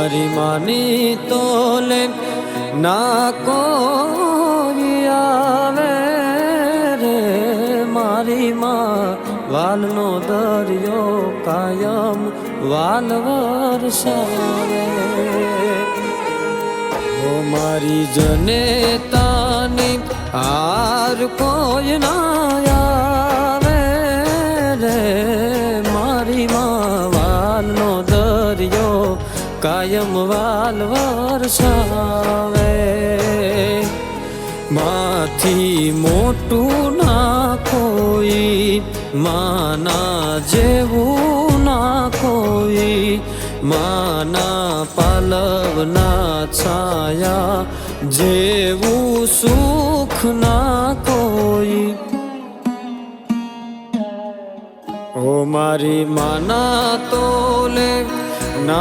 મારી માની તોલે ના કોઈ આવે રે, મારી માં વાલનો દરિયો કાયમ વાલ વરસાવે. ઓ મારી જનેતાની હાર કોઈ ના આવે રે, મારી માં વાલનો દરિયો કાયમ વાલ વરસાવે. માથી મોટું ના કોઈ, માના જેવું ના કોઈ, માના પાલવના છાયા જેવું સુખ ના કોઈ. ઓ મારી માના તોલે ના